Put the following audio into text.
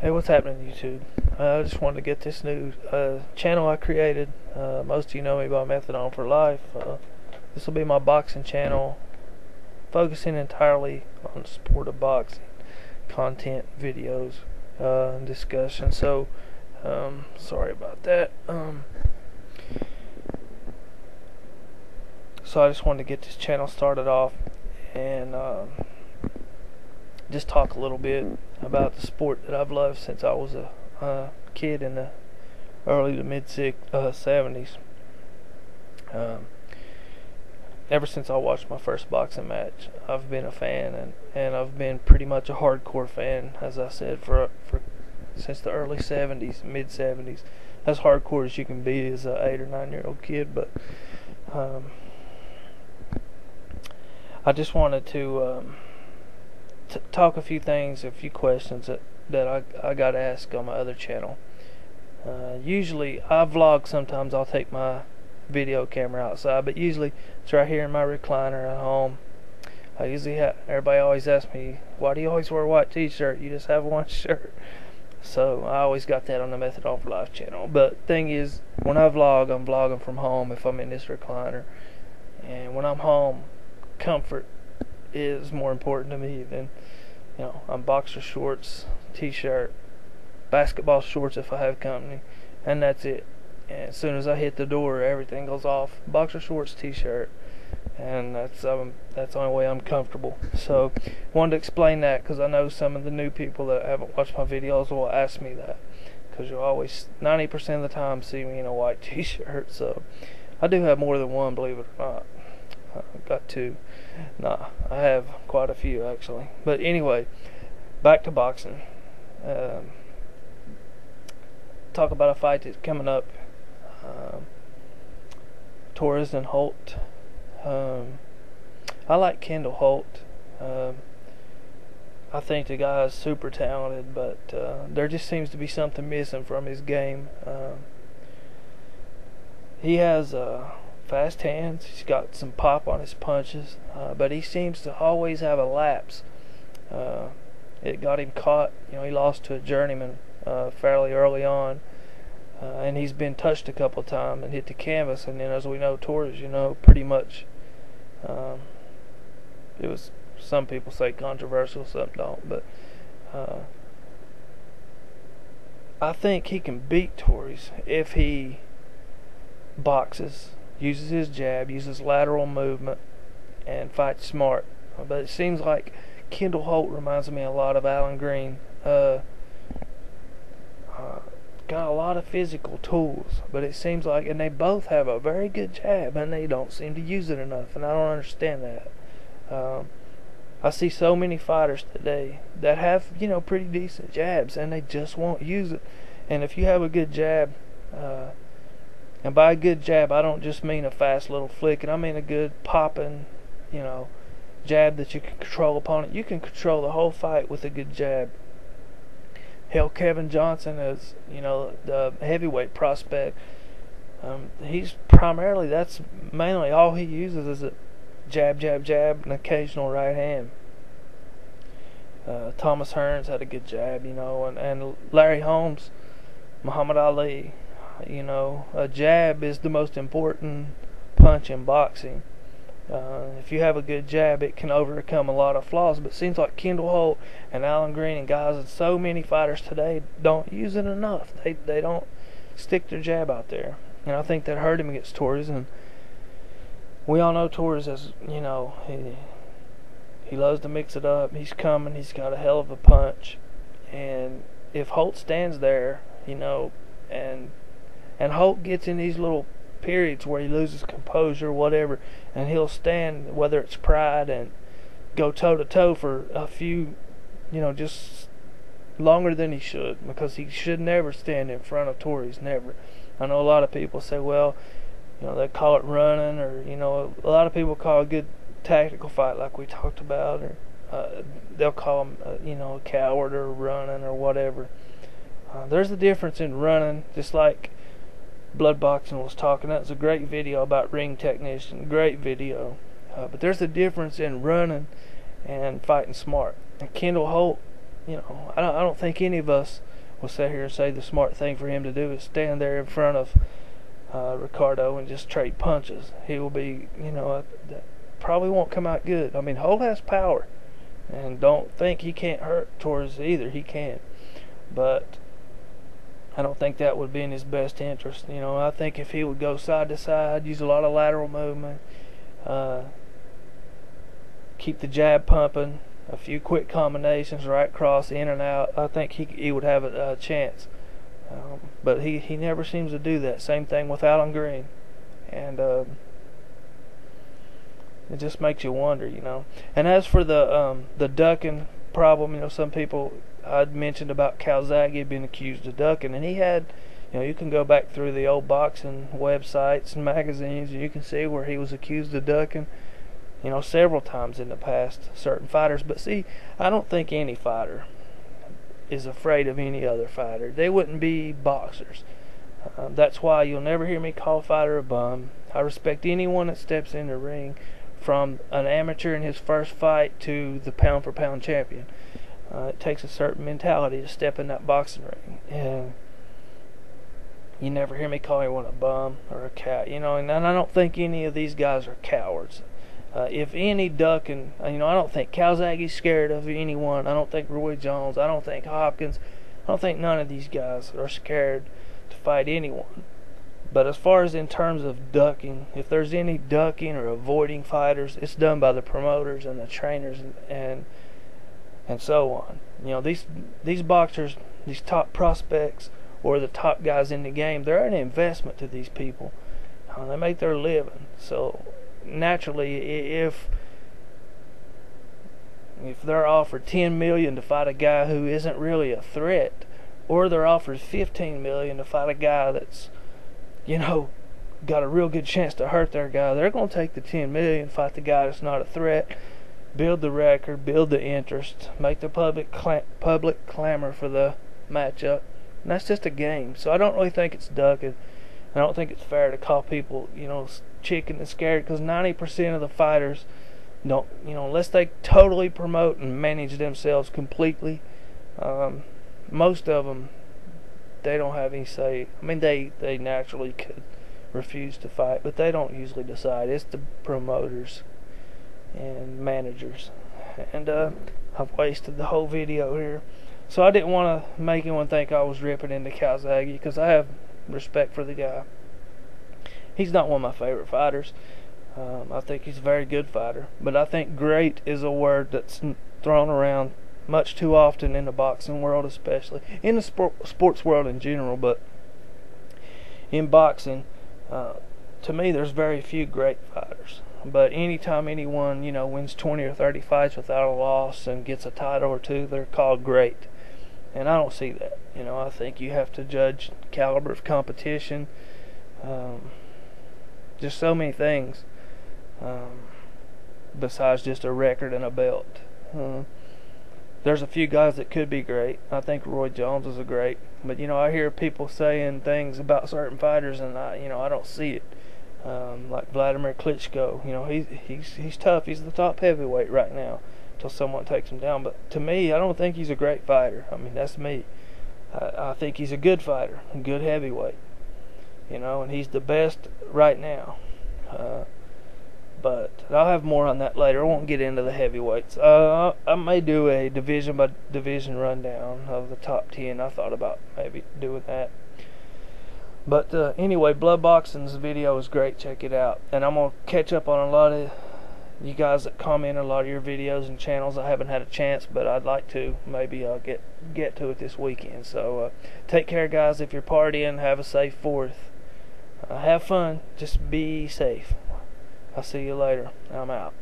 Hey, what's happening, YouTube? I just wanted to get this new channel I created. Most of you know me by Methadone for Life. This will be my boxing channel, focusing entirely on the sport of boxing, content, videos, and discussion. So, sorry about that. So I just wanted to get this channel started off and just talk a little bit about the sport that I've loved since I was a kid in the early to mid 70s. Ever since I watched my first boxing match, I've been a fan, and I've been pretty much a hardcore fan, as I said, for since the early 70s, mid 70s. As hardcore as you can be as an 8 or 9-year-old kid. But I just wanted to talk a few things, a few questions that I got asked on my other channel. Usually I vlog. Sometimes I'll take my video camera outside, but usually it's right here in my recliner at home. I usually everybody always asks me, why do you always wear a white t-shirt? You just have one shirt. So I always got that on the Methadone for Life channel. But thing is, when I vlog, I'm vlogging from home if I'm in this recliner, and when I'm home, comfort is more important to me than, I'm boxer shorts, t-shirt, basketball shorts if I have company, and that's it. And as soon as I hit the door, everything goes off. Boxer shorts, t-shirt, and that's the only way I'm comfortable. So wanted to explain that, because I know some of the new people that haven't watched my videos will ask me that, because you'll always 90% of the time see me in a white t-shirt. So I do have more than one, believe it or not. I've got two. Nah, I have quite a few actually. But anyway, back to boxing. Talk about a fight that's coming up. Torres and Holt. I like Kendall Holt. I think the guy is super talented, but there just seems to be something missing from his game. He has fast hands. He's got some pop on his punches, but he seems to always have a lapse. It got him caught. He lost to a journeyman fairly early on, and he's been touched a couple of times and hit the canvas. And then, as we know, Torres, pretty much, it was, some people say controversial, some don't, but I think he can beat Torres if he boxes, uses his jab, uses lateral movement, and fights smart. But it seems like Kendall Holt reminds me a lot of Alan Green. Got a lot of physical tools, but it seems like, and they both have a very good jab, and they don't seem to use it enough, and I don't understand that. I see so many fighters today that have, pretty decent jabs, and they just won't use it. And if you have a good jab, and by a good jab, I don't just mean a fast little flick, and I mean a good popping, jab that you can control opponent. You can control the whole fight with a good jab. Hell, Kevin Johnson is, the heavyweight prospect. That's mainly all he uses is a jab, jab, jab, and occasional right hand. Thomas Hearns had a good jab, and Larry Holmes, Muhammad Ali. A jab is the most important punch in boxing. If you have a good jab, it can overcome a lot of flaws. But it seems like Kendall Holt and Alan Green and guys, and so many fighters today don't use it enough. They don't stick their jab out there, and I think that hurt him against Torres. And we all know Torres is, he loves to mix it up. He's coming. He's got a hell of a punch, and if Holt stands there, and Holt gets in these little periods where he loses composure, whatever, and he'll stand, whether it's pride, and go toe to toe for a few, just longer than he should, because he should never stand in front of Torres, never. I know a lot of people say, well, they call it running, or a lot of people call a good tactical fight, like we talked about, or they'll call him, a coward or running or whatever. There's a difference in running, just like Blood Boxing was talking. That's a great video about ring technician, great video. But there's a difference in running and fighting smart. And Kendall Holt, I don't think any of us will sit here and say the smart thing for him to do is stand there in front of Ricardo and just trade punches. He will be, that probably won't come out good. I mean, Holt has power, and don't think he can't hurt towards either. He can, but I don't think that would be in his best interest. I think if he would go side to side, use a lot of lateral movement, keep the jab pumping, a few quick combinations, right cross, in and out, I think he would have a chance. But he never seems to do that. Same thing with Alan Green. And it just makes you wonder, And as for the ducking problem, some people I'd mentioned about Calzaghe being accused of ducking, and he had, you can go back through the old boxing websites and magazines, and you can see where he was accused of ducking, several times in the past, certain fighters. But see, I don't think any fighter is afraid of any other fighter. They wouldn't be boxers. That's why you'll never hear me call a fighter a bum. I respect anyone that steps in the ring, from an amateur in his first fight to the pound-for-pound champion. It takes a certain mentality to step in that boxing ring. And you never hear me call anyone a bum or a cat, and I don't think any of these guys are cowards. If any ducking, I don't think Calzaghe's scared of anyone. I don't think Roy Jones. I don't think Hopkins. I don't think none of these guys are scared to fight anyone. But as far as in terms of ducking, if there's any ducking or avoiding fighters, it's done by the promoters and the trainers and so on. These boxers, these top prospects, or the top guys in the game, they're an investment to these people. They make their living. So naturally, if they're offered $10 million to fight a guy who isn't really a threat, or they're offered $15 million to fight a guy that's, got a real good chance to hurt their guy, they're going to take the $10 million, fight the guy that's not a threat, build the record, build the interest, make the public clamor for the matchup. And that's just a game. So I don't really think it's ducking. I don't think it's fair to call people, chicken and scared, because 90% of the fighters don't, unless they totally promote and manage themselves completely, most of them, they don't have any say. I mean, they naturally could refuse to fight, but they don't usually decide. It's the promoters and managers. And I've wasted the whole video here. So I didn't want to make anyone think I was ripping into Calzaghe, because I have respect for the guy. He's not one of my favorite fighters. I think he's a very good fighter, but I think great is a word that's thrown around much too often in the boxing world, especially in the sports world in general. But in boxing, to me, there's very few great fighters. But anytime anyone, wins 20 or 30 fights without a loss and gets a title or two, they're called great. And I don't see that. I think you have to judge caliber of competition, just so many things, besides just a record and a belt. There's a few guys that could be great. I think Roy Jones is a great, but I hear people saying things about certain fighters, and I don't see it. Like Vladimir Klitschko, he's tough. He's the top heavyweight right now, till someone takes him down. But to me, I don't think he's a great fighter. I mean, that's me. I think he's a good fighter, a good heavyweight. And he's the best right now. But I'll have more on that later. I won't get into the heavyweights. I may do a division by division rundown of the top 10. I thought about maybe doing that. But anyway, Blood Boxing's video is great. Check it out. And I'm going to catch up on a lot of you guys that comment on a lot of your videos and channels. I haven't had a chance, but I'd like to. Maybe I'll get to it this weekend. So take care, guys. If you're partying, have a safe 4th. Have fun. Just be safe. I'll see you later. I'm out.